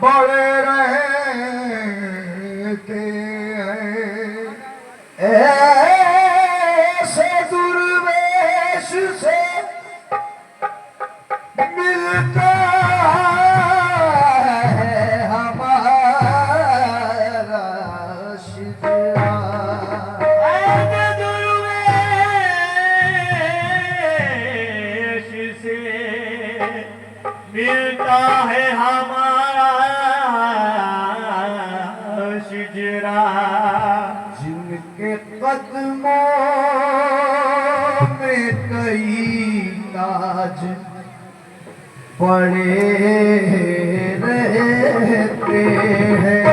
बड़े रहते हैं ऐसे दुर्वेश से मिलता है हमारा शिजरा। ऐसे दुर्वेश से मिलता है हमारा शिजरा। जिनके कदमों में कई ताज पड़े रहते हैं,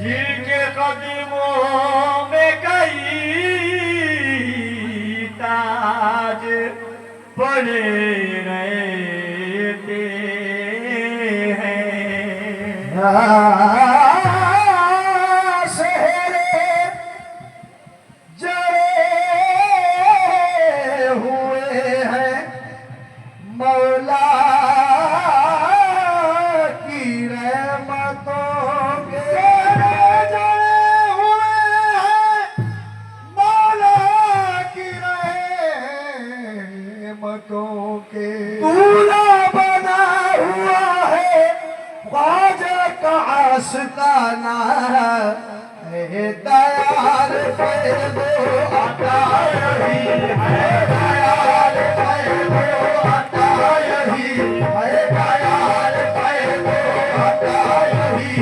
जिनके कदमों में कई ताज पड़े रहते हैं। सहरे जड़े हुए हैं मौला की रहमतों के, जड़े हुए हैं मौला की रहमतों के। दूल्हा बना हुआ है ख्वाजा का आस्ताना है, दयाल फैज़ो अता यही है, दयाल फैज़ो अता यही है, दयाल फैज़ो अता यही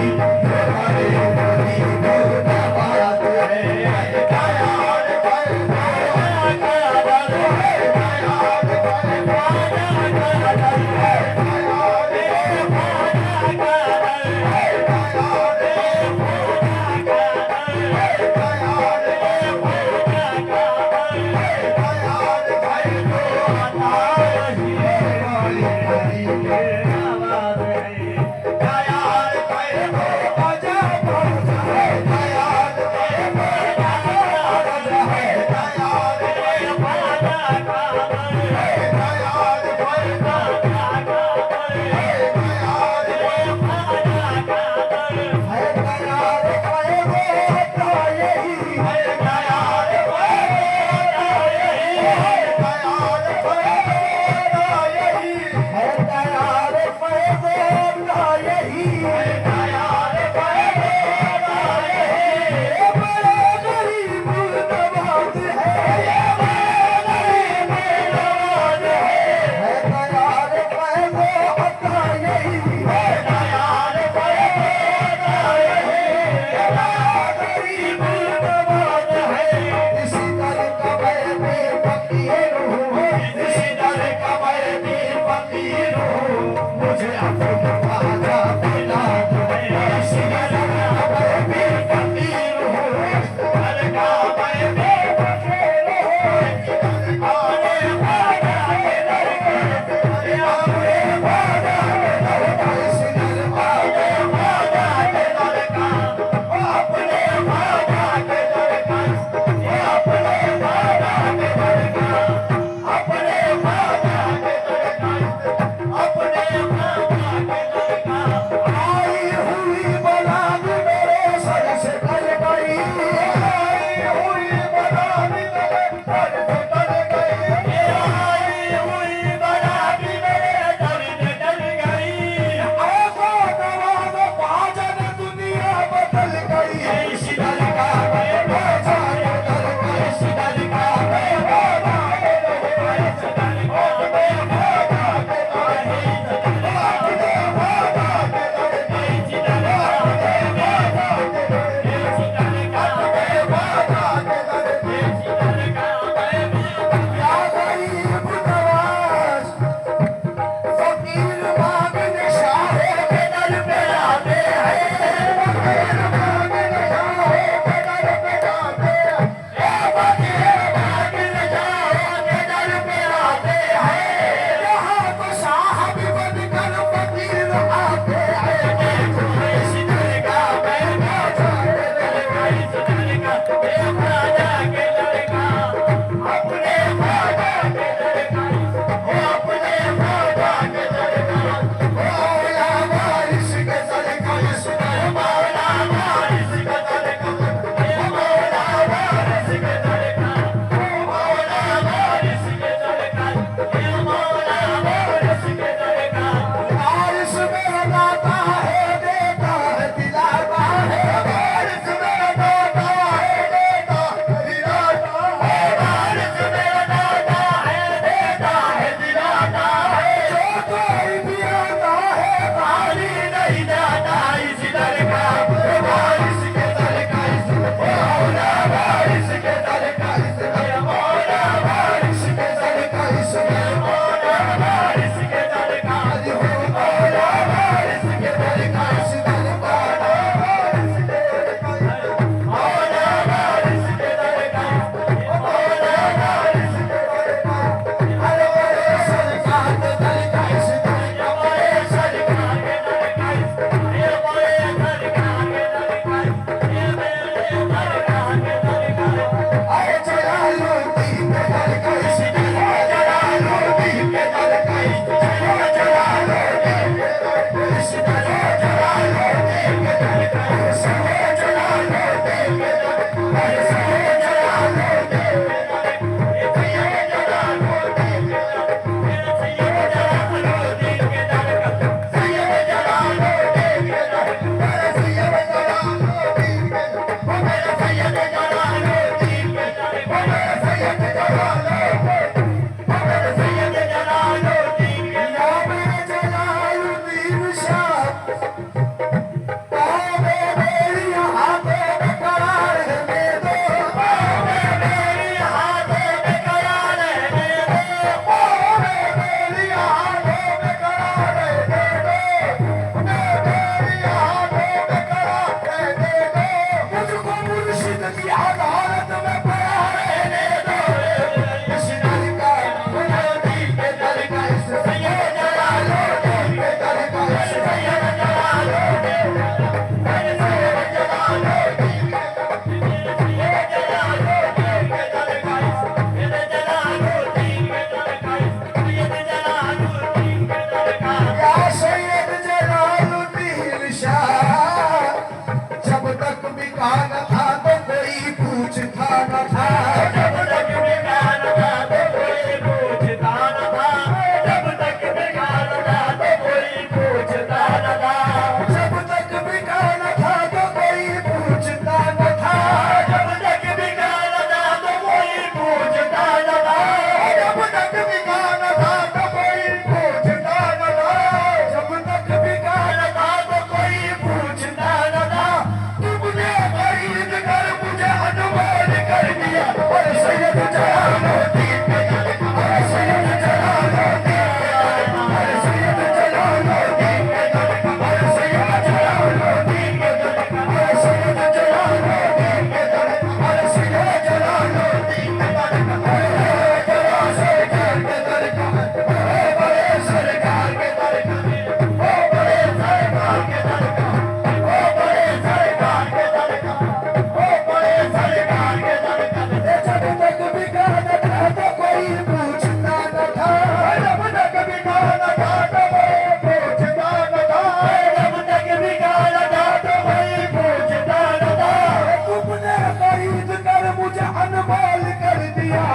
हमारे गरीबों का बात है, दयाल फैज़ो अता यही है, दयाल फैज़ो अता यही है। दाता है देता है दिलाता है वारिस मेरा दाता है देता है दिलाता है वारिस मेरा दाता है देता है दिलाता है जो कोई भी आता है खाली नहीं जाता इस दर का वारिस के दर का इस मौला वारिस के दर का इस मौला वारिस के दर का इस मौला वारिस के दर का मौला वारिस के दर का इस मौला वारिस के दर का मौला वारिस के दर का मौला वारिस के दर का अरे सरकार के दर का इस ये मोरे सरकार के दर का ये मोरे सरकार के दर का ये मेरे सरकार के दर का आए जलालुद्दीन के दर का इस जलालुद्दीन के दर का जलालुद्दीन के दर का जलालुद्दीन के दर का जलालुद्दीन के दर का जलालुद्दीन के दर का ये जलालुद्दीन के दर मेरे सैयद जलालुद्दीन के दर का सैयद जलालुद्दीन के दर मेरे सैयद जलालुद्दीन के दर मेरे सैयद जलालुद्दीन के दर मेरे सैयद जलालुद्दीन मेरे सैयद जलालुद्दीन के या मेरे जलालुद्दीन शाह पावे मेरी हाथों में करार है दे दो मेरी हाथों में करार है पावे मेरी हाथों में करार है दे दो मेरी हाथों में करार है दे दो मुझको मुर्शिद की अदालत में प्यार है दे दो इस दर का जलालुद्दीन के दर का इस सैयद जलालुद्दीन के दर का इस सैयद जलालुद्दीन मेरे सैयद जलालुद्दीन के दर मेरे सैयद जलालुद्दीन के दर का मेरे जलालुद्दीन के दर का सैयद जलालुद्दीन के दर का या सैयद जलालुद्दीन शाह जब तक बिका न था तो कोई पूछता न था जब तक बेकार था तो कोई पूछता न था जब तक बेकार था तो कोई पूछता न था जब तक बिका न था तो कोई पूछता न था जब तक बेकार था तो कोई पूछता न था जब तक बिका न था तो कोई पूछता न था जब तक बिका न था तो कोई पूछता न था तुमने खरीद कर मुझे अनमोल कर दिया और सैयद जलालुद्दीन के दर का और सैयद जलालुद्दीन के दर का और सैयद जलालुद्दीन के दर का और सैयद जलालुद्दीन के दर का और सैयद जलालुद्दीन के दर का और सैयद जलालुद्दीन के दर का बड़ा सरकार के दर का बड़े सरकार के दर का बड़े सरकार के दर का बड़े सरकार के दर का बड़े सरकार के दर का जब तक बिका न था तो कोई पूछता न था जब तक बिका न था तो कोई पूछता न था जब तक बेकार था तो कोई पूछता न था तुमने खरीद कर मुझे अनमोल कर दिया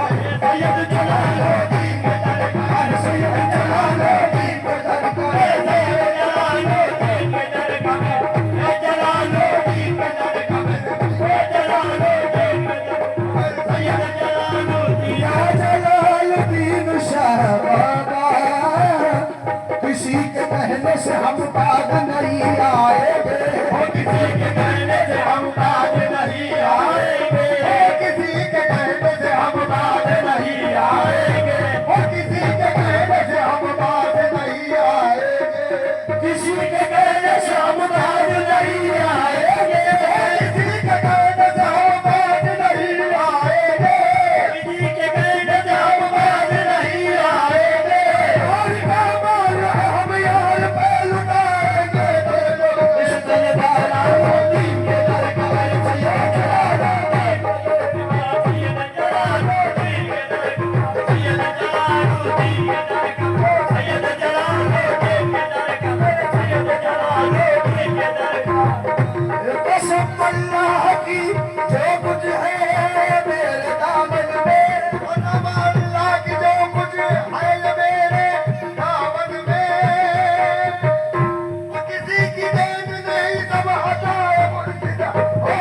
सैयद जलालुद्दीन के दर का और सैयद जलालुद्दीन के दर का सैयद जलालुद्दीन के दर का जलालुद्दीन के दर का जलालुद्दीन के दर का सैयद जलालुद्दीन या जलालुद्दीन शाह बाबा किसी के कहने से हम बाद नहीं आएंगे किसी के कहने से हम बात नहीं आएंगे किसी के कहने से हम बात नहीं आएंगे किसी के कहने से हम बात नहीं आएंगे किसी के कहने से हम बात नहीं आएंगे किसी के कहने से हम बात नहीं आएंगे किसी के कहने से हम बात नहीं आएंगे और क्या मार हम यार पे लुटाएंगे की देन नहीं सब हटाए मुर्शिदा हो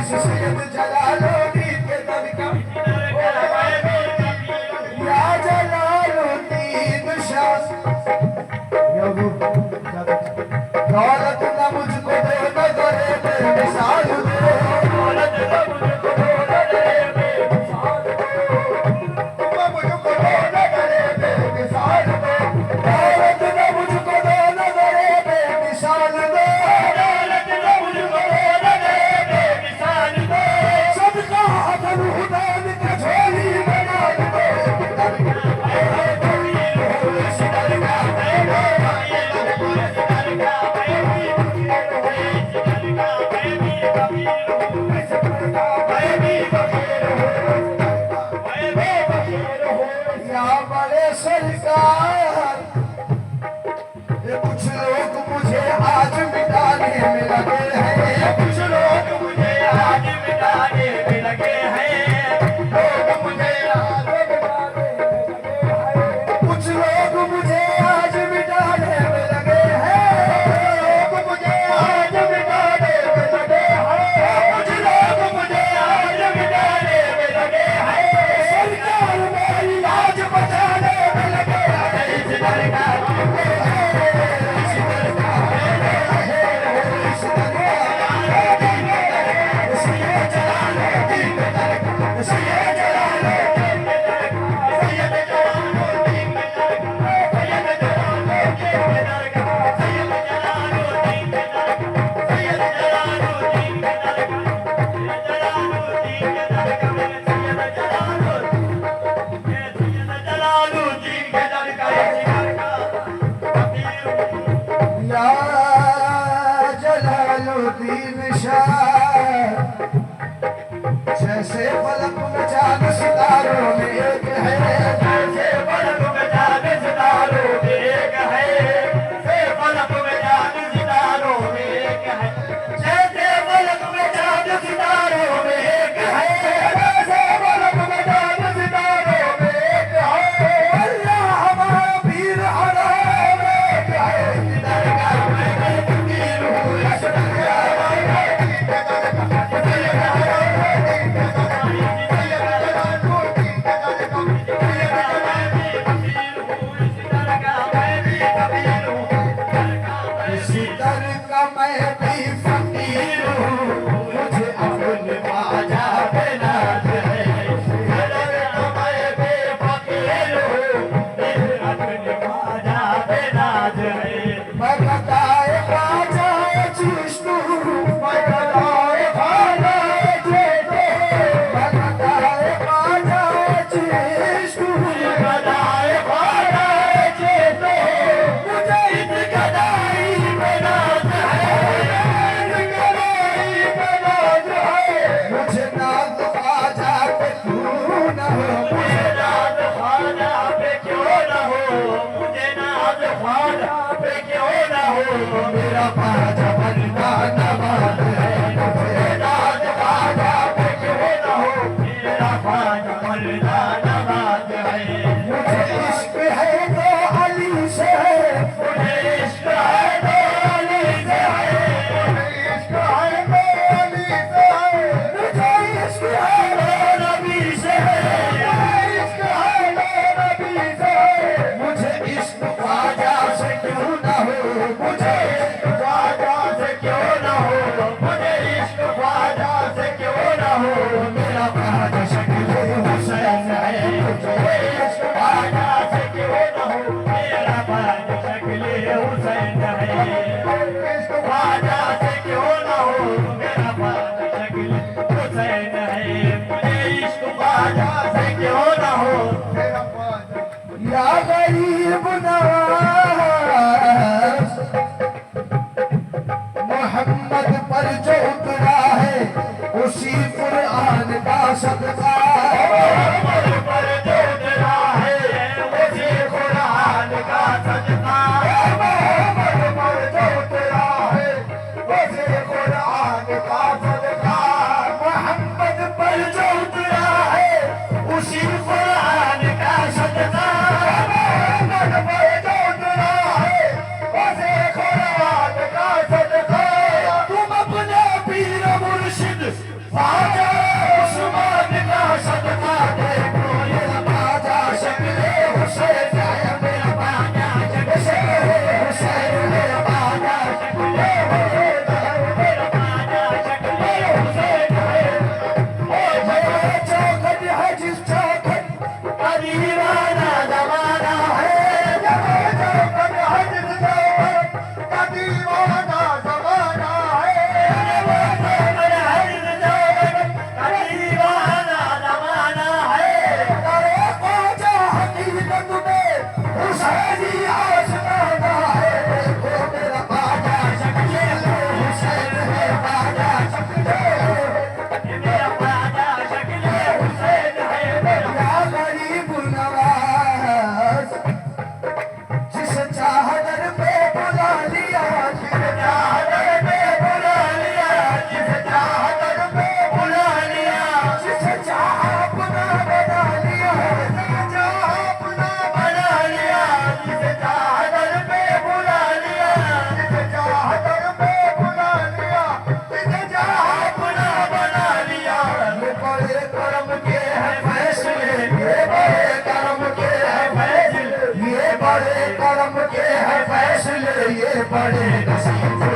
सैयद जलालुद्दीन के दर का या जलालुद्दीन शाह दौलत न मुझको दे नजरे बेमिसाल दे दौलत न मुझको दे नजरे बेमिसाल तुम मुझको दे नजरे बेमिसाल दे दौलत न मुझको दे नजरे बेमिसाल दे दौलत न मुझको दे नजरे बेमिसाल दे सबका हसन हुदैन का झोली बना दे सरकार कुछ लोग मुझे आज मिटाने में लगे हैं कुछ लोग मुझे आज मिटाने में लगे हैं लोग मुझे आज मिटाने में लगे हैं कुछ लोग मुझे आज मिटाने में लगे हैं लोग मुझे आज मिटाने में लगे हैं कुछ लोग मुझे आज मिटाने में लगे हैं सरकार मेरी आज बचाने में लगे हैं इस दरगाह जैसे पलक में चांद सितारों में एक है जैसे पलक में चांद सितारों में एक है जैसे पलक में चांद सितारों में एक है जैसे पलक में चांद सितारों में एक है जैसे पलक में चांद सितारों में एक है अल्लाह हमारा पीर हराम एक है दरगाह में फकीर हूँ गरीब नवाज मोहम्मद पर जो उतरा है उसी कुरान का सदका मोहम्मद पर जो उतरा है उसी कुरान का सदका मोहम्मद पर जो उतरा है उसी कुरान का सदका मोहम्मद पर जो उतरा है उसी कुरान का सदका बड़े कर्म के हैं फैसले, ये बड़े नसीब